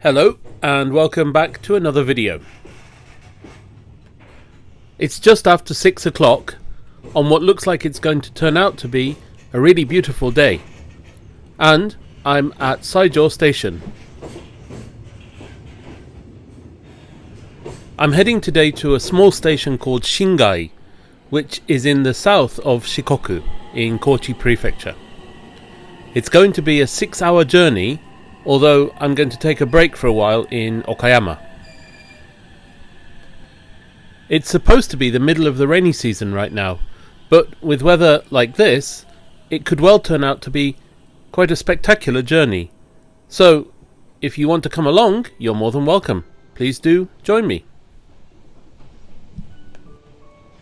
Hello and welcome back to another video. It's just after 6 o'clock on what looks like it's going to turn out to be a really beautiful day, and I'm at Shingai Station. I'm heading today to a small station called Shingai, which is in the south of Shikoku in Kochi Prefecture. It's going to be a 6-hour journey, although I'm going to take a break for a while in Okayama. It's supposed to be the middle of the rainy season right now, but with weather like this, it could well turn out to be quite a spectacular journey. So, if you want to come along, you're more than welcome. Please do join me.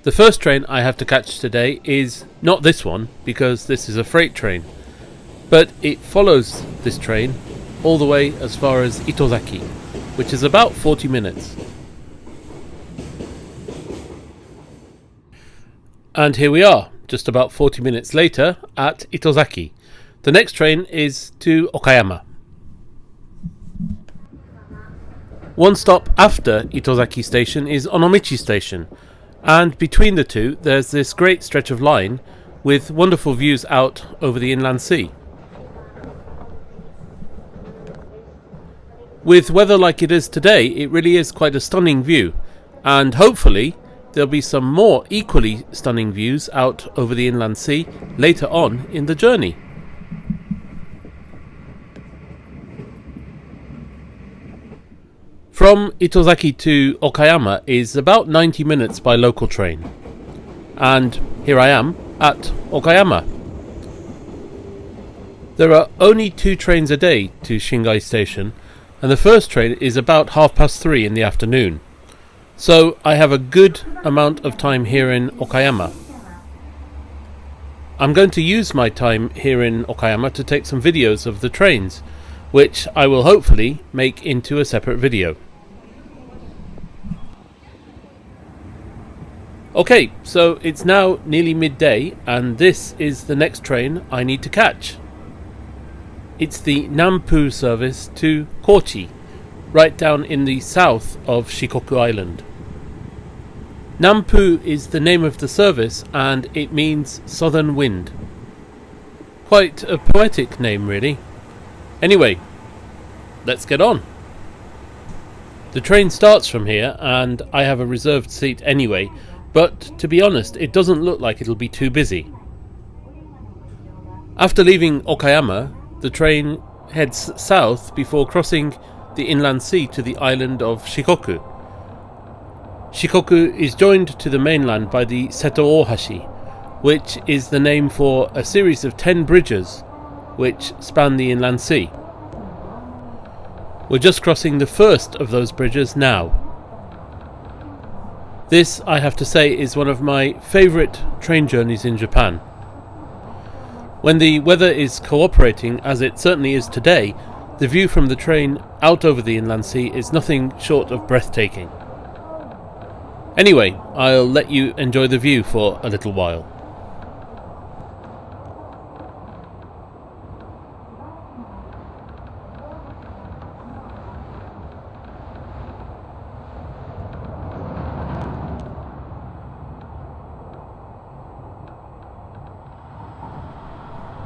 The first train I have to catch today is not this one, because this is a freight train, but it follows this train all the way as far as Itozaki, which is about 40 minutes. And here we are, just about 40 minutes later at Itozaki. The next train is to Okayama. One stop after Itozaki Station is Onomichi Station, and between the two there's this great stretch of line with wonderful views out over the inland sea. With weather like it is today, it really is quite a stunning view, and hopefully there'll be some more equally stunning views out over the inland sea later on in the journey. From Itozaki to Okayama is about 90 minutes by local train, and here I am at Okayama. There are only 2 trains a day to Shingai Station, and the first train is about 3:30 in the afternoon, so I have a good amount of time here in Okayama. I'm going to use my time here in Okayama to take some videos of the trains, which I will hopefully make into a separate video. Okay, so it's now nearly midday, and this is the next train I need to catch. It's the Nampu service to Kochi, right down in the south of Shikoku Island. Nampu is the name of the service, and it means southern wind. Quite a poetic name, really. Anyway, let's get on. The train starts from here, and I have a reserved seat anyway, but to be honest, it doesn't look like it'll be too busy. After leaving Okayama, the train heads south before crossing the inland sea to the island of Shikoku. Shikoku is joined to the mainland by the Seto Ohashi, which is the name for a series of 10 bridges which span the inland sea. We're just crossing the first of those bridges now. This, I have to say, is one of my favourite train journeys in Japan. When the weather is cooperating, as it certainly is today, the view from the train out over the inland sea is nothing short of breathtaking. Anyway, I'll let you enjoy the view for a little while.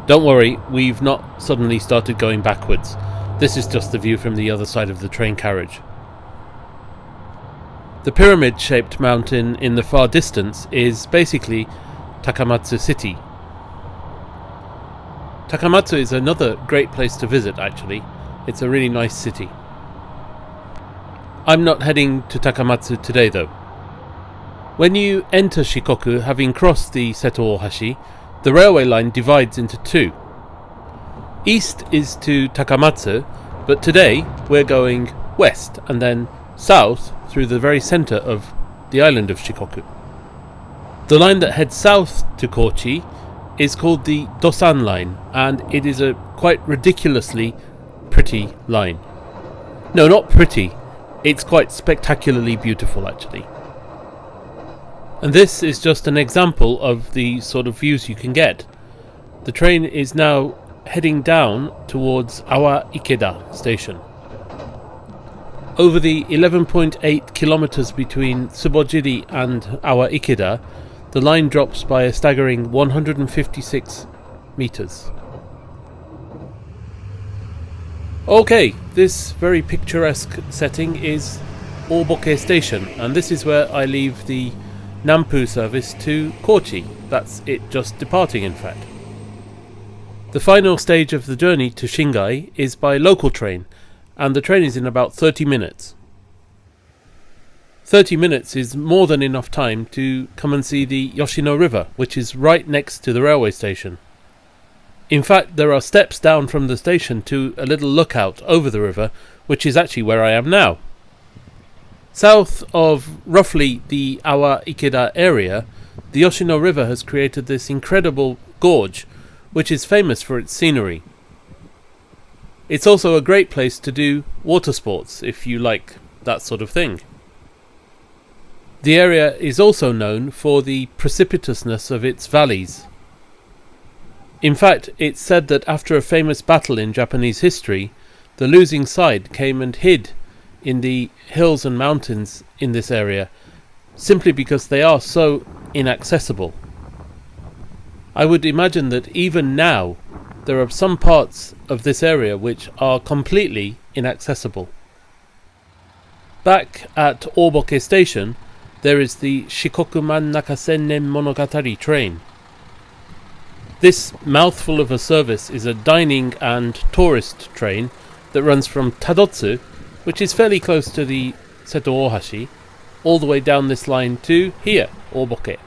Don't worry, we've not suddenly started going backwards. This is just the view from the other side of the train carriage. The pyramid-shaped mountain in the far distance is basically Takamatsu City. Takamatsu is another great place to visit, actually. It's a really nice city. I'm not heading to Takamatsu today, though. When you enter Shikoku, having crossed the Seto Ohashi, the railway line divides into 2. East is to Takamatsu, but today we're going west and then south through the very centre of the island of Shikoku. The line that heads south to Kochi is called the Dosan line, and it is a quite ridiculously pretty line. No, not pretty, it's quite spectacularly beautiful, actually. And this is just an example of the sort of views you can get. The train is now heading down towards Awa Ikeda station. Over the 11.8 kilometers between Tsubojiri and our Ikeda, the line drops by a staggering 156 meters. Okay, this very picturesque setting is Oboke Station, and this is where I leave the Nampu service to Kochi. That's it just departing, in fact. The final stage of the journey to Shingai is by local train, and the train is in about 30 minutes. 30 minutes is more than enough time to come and see the Yoshino River, which is right next to the railway station. In fact, there are steps down from the station to a little lookout over the river, which is actually where I am now. South of roughly the Awa Ikeda area, the Yoshino River has created this incredible gorge, which is famous for its scenery. It's also a great place to do water sports, if you like that sort of thing. The area is also known for the precipitousness of its valleys. In fact, it's said that after a famous battle in Japanese history, the losing side came and hid in the hills and mountains in this area, simply because they are so inaccessible. I would imagine that even now, there are some parts of this area which are completely inaccessible. Back at Oboke Station, there is the Shikoku Mannaka Sennen Monogatari train. This mouthful of a service is a dining and tourist train that runs from Tadotsu, which is fairly close to the Seto Ohashi, all the way down this line to here, Oboke.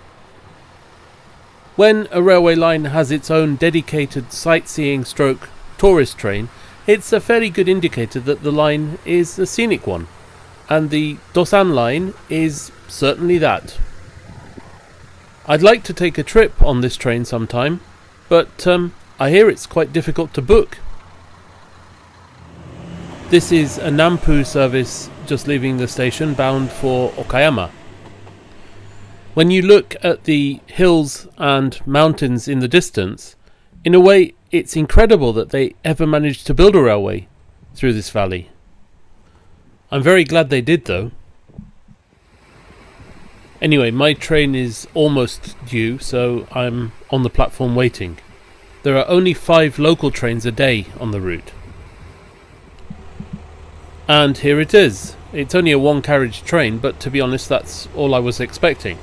When a railway line has its own dedicated sightseeing stroke tourist train, it's a fairly good indicator that the line is a scenic one, and the Dosan line is certainly that. I'd like to take a trip on this train sometime, but I hear it's quite difficult to book. This is a Nampu service just leaving the station bound for Okayama. When you look at the hills and mountains in the distance, in a way it's incredible that they ever managed to build a railway through this valley. I'm very glad they did, though. Anyway, my train is almost due, so I'm on the platform waiting. There are only 5 local trains a day on the route. And here it is. It's only a one-carriage train, but to be honest, that's all I was expecting.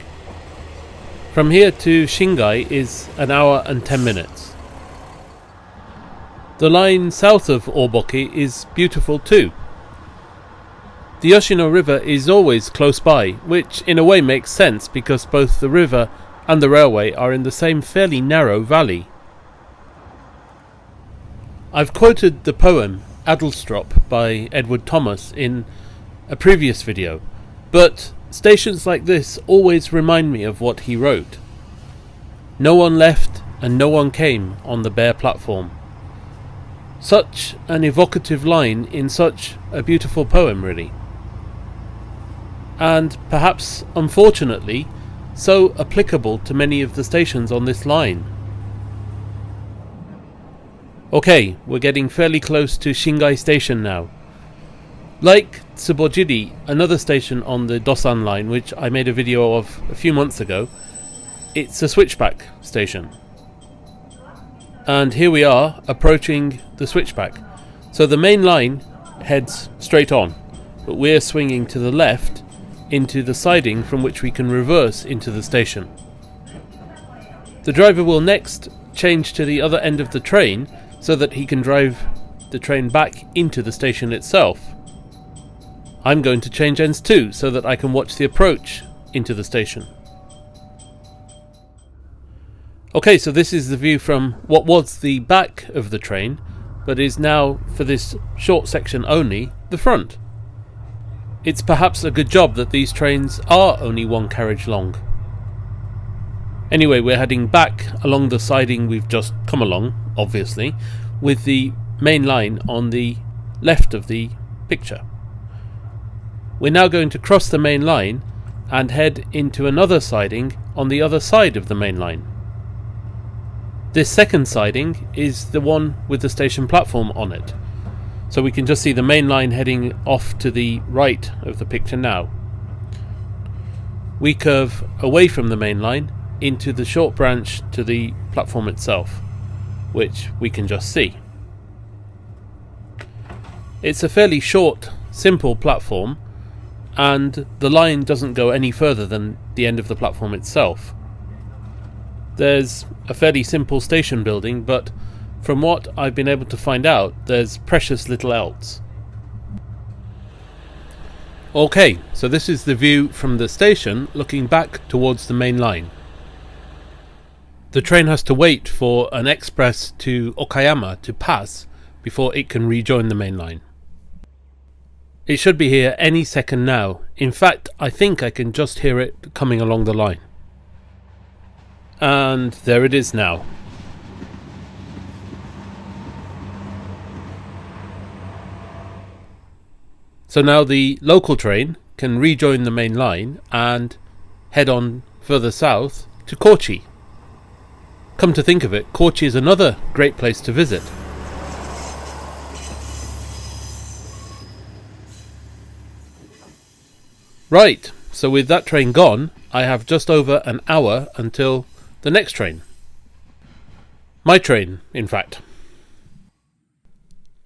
From here to Shingai is an hour and 10 minutes. The line south of Oboke is beautiful too. The Yoshino River is always close by, which in a way makes sense because both the river and the railway are in the same fairly narrow valley. I've quoted the poem Adlestrop by Edward Thomas in a previous video, but stations like this always remind me of what he wrote. No one left and no one came on the bare platform. Such an evocative line in such a beautiful poem, really. And perhaps, unfortunately, so applicable to many of the stations on this line. Okay, we're getting fairly close to Shingai Station now. Like Tsubojiri, another station on the Dosan line, which I made a video of a few months ago, it's a switchback station. And here we are, approaching the switchback. So the main line heads straight on, but we're swinging to the left into the siding from which we can reverse into the station. The driver will next change to the other end of the train so that he can drive the train back into the station itself. I'm going to change ends too so that I can watch the approach into the station. Okay, so this is the view from what was the back of the train, but is now, for this short section only, the front. It's perhaps a good job that these trains are only one carriage long. Anyway, we're heading back along the siding we've just come along, obviously, with the main line on the left of the picture. We're now going to cross the main line and head into another siding on the other side of the main line. This second siding is the one with the station platform on it. So we can just see the main line heading off to the right of the picture now. We curve away from the main line into the short branch to the platform itself, which we can just see. It's a fairly short, simple platform, and the line doesn't go any further than the end of the platform itself. There's a fairly simple station building, but from what I've been able to find out, there's precious little else. Okay, so this is the view from the station looking back towards the main line. The train has to wait for an express to Okayama to pass before it can rejoin the main line. It should be here any second now. In fact, I think I can just hear it coming along the line. And there it is now. So now the local train can rejoin the main line and head on further south to Kochi. Come to think of it, Kochi is another great place to visit. Right, so with that train gone, I have just over an hour until the next train. My train, in fact.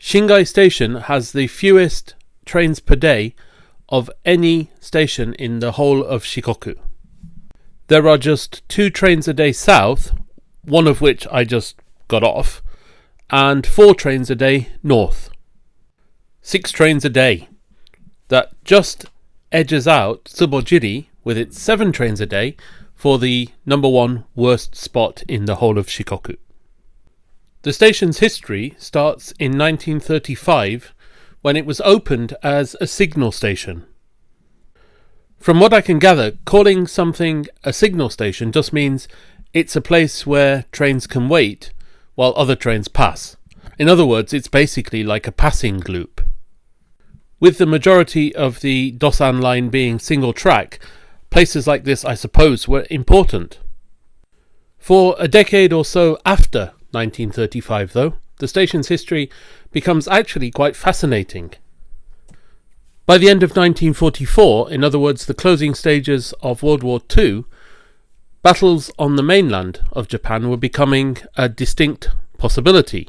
Shingai Station has the fewest trains per day of any station in the whole of Shikoku. There are just 2 trains a day south, one of which I just got off, and 4 trains a day north. 6 trains a day. That just edges out Tsubojiri with its 7 trains a day for the number 1 worst spot in the whole of Shikoku. The station's history starts in 1935 when it was opened as a signal station. From what I can gather, calling something a signal station just means it's a place where trains can wait while other trains pass. In other words, it's basically like a passing loop. With the majority of the Dosan line being single track, places like this, I suppose, were important. For a decade or so after 1935, though, the station's history becomes actually quite fascinating. By the end of 1944, in other words, the closing stages of World War II, battles on the mainland of Japan were becoming a distinct possibility.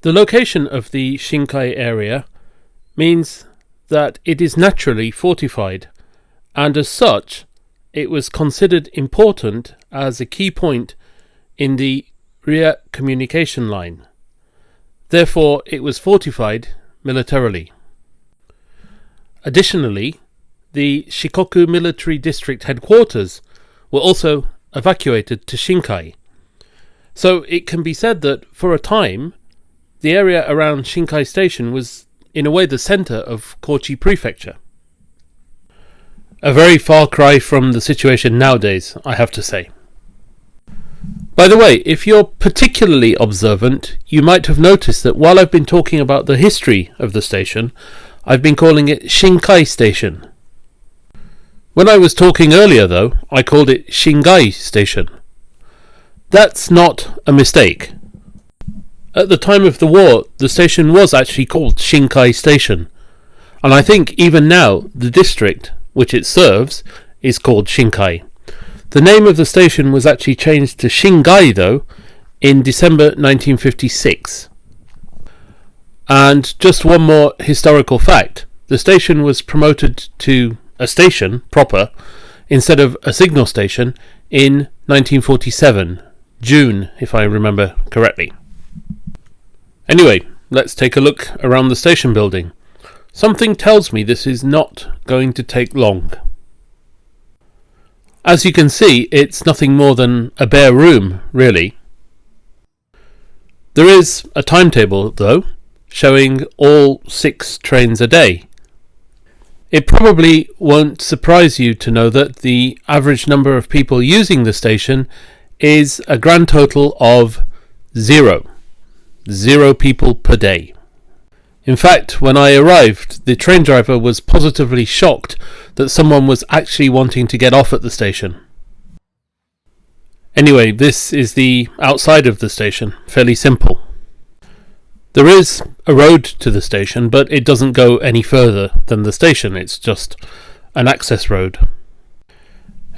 The location of the Shinkai area means that it is naturally fortified, and as such, it was considered important as a key point in the rear communication line. Therefore, it was fortified militarily. Additionally, the Shikoku Military District headquarters were also evacuated to Shinkai. So it can be said that for a time, the area around Shinkai Station was in a way the centre of Kochi Prefecture. A very far cry from the situation nowadays, I have to say. By the way, if you're particularly observant, you might have noticed that while I've been talking about the history of the station, I've been calling it Shinkai Station. When I was talking earlier, though, I called it Shingai Station. That's not a mistake. At the time of the war, the station was actually called Shinkai Station, and I think even now the district which it serves is called Shinkai. The name of the station was actually changed to Shingai, though, in December 1956. And just one more historical fact, the station was promoted to a station proper instead of a signal station in 1947, June, if I remember correctly. Anyway, let's take a look around the station building. Something tells me this is not going to take long. As you can see, it's nothing more than a bare room, really. There is a timetable, though, showing all 6 trains a day. It probably won't surprise you to know that the average number of people using the station is a grand total of 0. 0 people per day. In fact, when I arrived, the train driver was positively shocked that someone was actually wanting to get off at the station. Anyway, this is the outside of the station, fairly simple. There is a road to the station, but it doesn't go any further than the station. It's just an access road.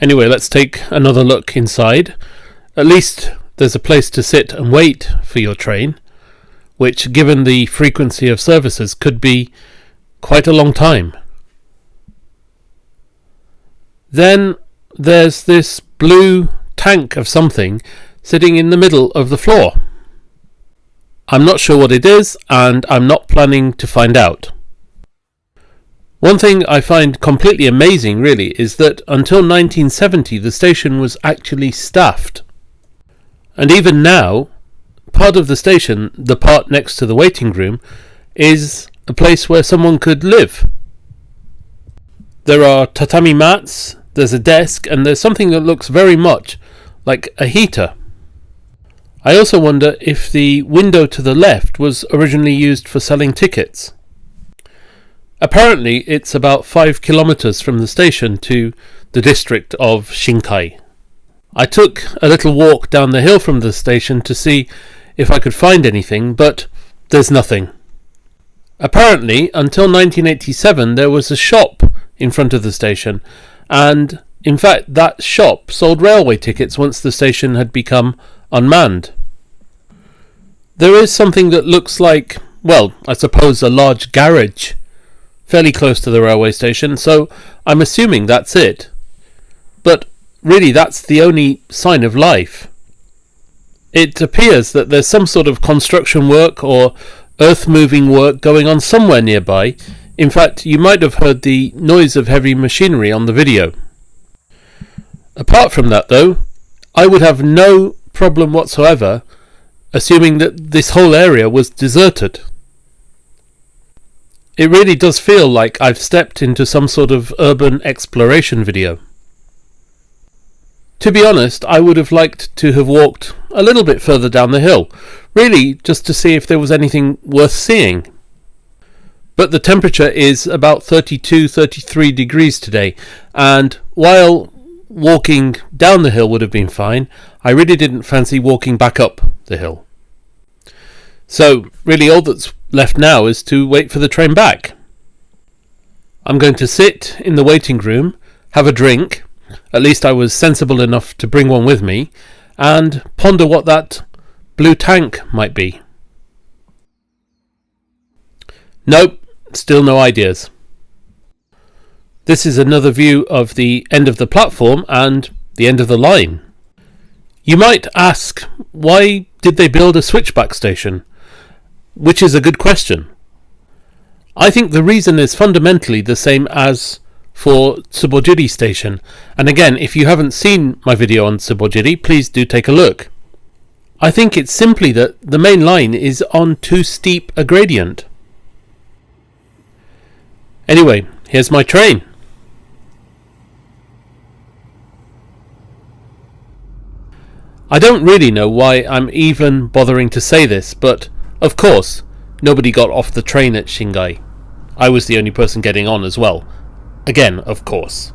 Anyway, let's take another look inside. At least there's a place to sit and wait for your train, which, given the frequency of services, could be quite a long time. Then there's this blue tank of something sitting in the middle of the floor. I'm not sure what it is, and I'm not planning to find out. One thing I find completely amazing, really, is that until 1970 the station was actually staffed. And even now, part of the station, the part next to the waiting room, is a place where someone could live. There are tatami mats, there's a desk, and there's something that looks very much like a heater. I also wonder if the window to the left was originally used for selling tickets. Apparently it's about 5 kilometers from the station to the district of Shingai. I took a little walk down the hill from the station to see if I could find anything, but there's nothing. Apparently, until 1987 there was a shop in front of the station, and in fact that shop sold railway tickets once the station had become unmanned. There is something that looks like, well, I suppose a large garage fairly close to the railway station, so I'm assuming that's it. But really, that's the only sign of life. It appears that there's some sort of construction work or earth-moving work going on somewhere nearby. In fact, you might have heard the noise of heavy machinery on the video. Apart from that, though, I would have no problem whatsoever assuming that this whole area was deserted. It really does feel like I've stepped into some sort of urban exploration video. To be honest, I would have liked to have walked a little bit further down the hill, really just to see if there was anything worth seeing. But the temperature is about 32-33 degrees today, and while walking down the hill would have been fine, I really didn't fancy walking back up the hill. So really all that's left now is to wait for the train back. I'm going to sit in the waiting room, have a drink, at least I was sensible enough to bring one with me, and ponder what that blue tank might be. Nope, still no ideas. This is another view of the end of the platform and the end of the line. You might ask, why did they build a switchback station? Which is a good question. I think the reason is fundamentally the same as for Tsubojiri Station, and again, if you haven't seen my video on Tsubojiri, please do take a look. I think it's simply that the main line is on too steep a gradient. Anyway, here's my train. I don't really know why I'm even bothering to say this, but of course, nobody got off the train at Shingai. I was the only person getting on as well. Again, of course.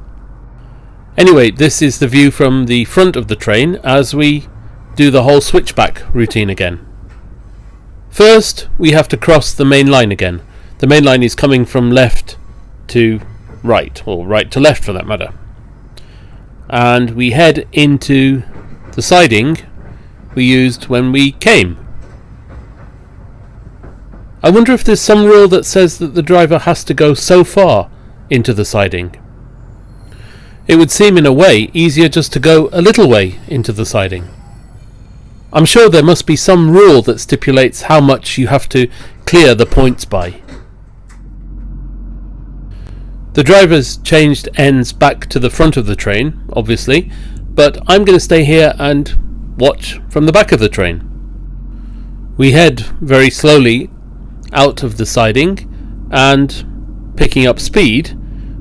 Anyway, this is the view from the front of the train as we do the whole switchback routine again. First, we have to cross the main line again. The main line is coming from left to right, or right to left for that matter. And we head into the siding we used when we came. I wonder if there's some rule that says that the driver has to go so far into the siding. It would seem in a way easier just to go a little way into the siding. I'm sure there must be some rule that stipulates how much you have to clear the points by. The driver's changed ends back to the front of the train, obviously, but I'm going to stay here and watch from the back of the train. We head very slowly out of the siding, and picking up speed,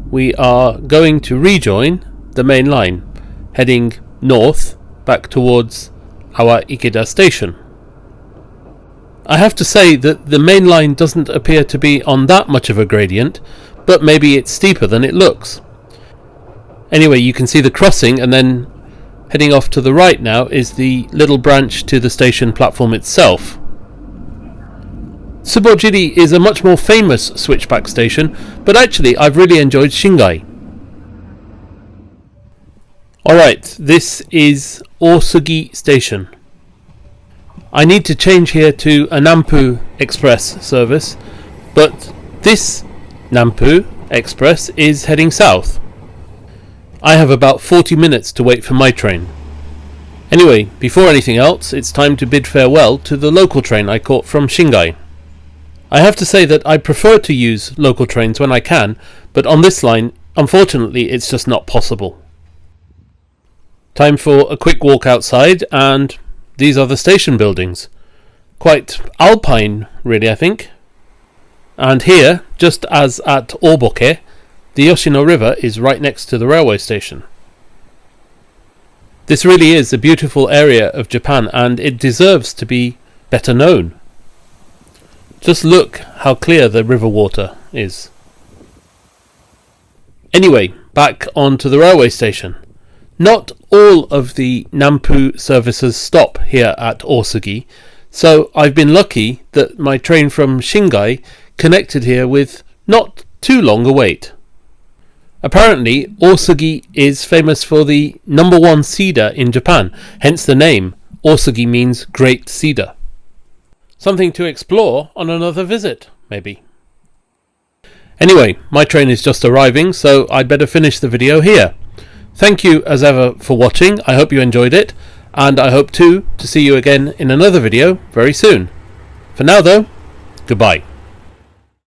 we are going to rejoin the main line, heading north back towards our Ikeda station. I have to say that the main line doesn't appear to be on that much of a gradient, but maybe it's steeper than it looks. Anyway, you can see the crossing, and then heading off to the right now is the little branch to the station platform itself. Tsubojiri is a much more famous switchback station, but actually I've really enjoyed Shingai. Alright, this is Osugi Station. I need to change here to a Nampu Express service, but this Nampu Express is heading south. I have about 40 minutes to wait for my train. Anyway, before anything else, it's time to bid farewell to the local train I caught from Shingai. I have to say that I prefer to use local trains when I can, but on this line, unfortunately, it's just not possible. Time for a quick walk outside, and these are the station buildings. Quite alpine, really, I think. And here, just as at Oboke, the Yoshino River is right next to the railway station. This really is a beautiful area of Japan, and it deserves to be better known. Just look how clear the river water is. Anyway, back onto the railway station. Not all of the Nampu services stop here at Osugi, so I've been lucky that my train from Shingai connected here with not too long a wait. Apparently, Osugi is famous for the #1 cedar in Japan, hence the name. Osugi means great cedar. Something to explore on another visit, maybe. Anyway, my train is just arriving, so I'd better finish the video here. Thank you as ever for watching. I hope you enjoyed it, and I hope too to see you again in another video very soon. For now though, goodbye.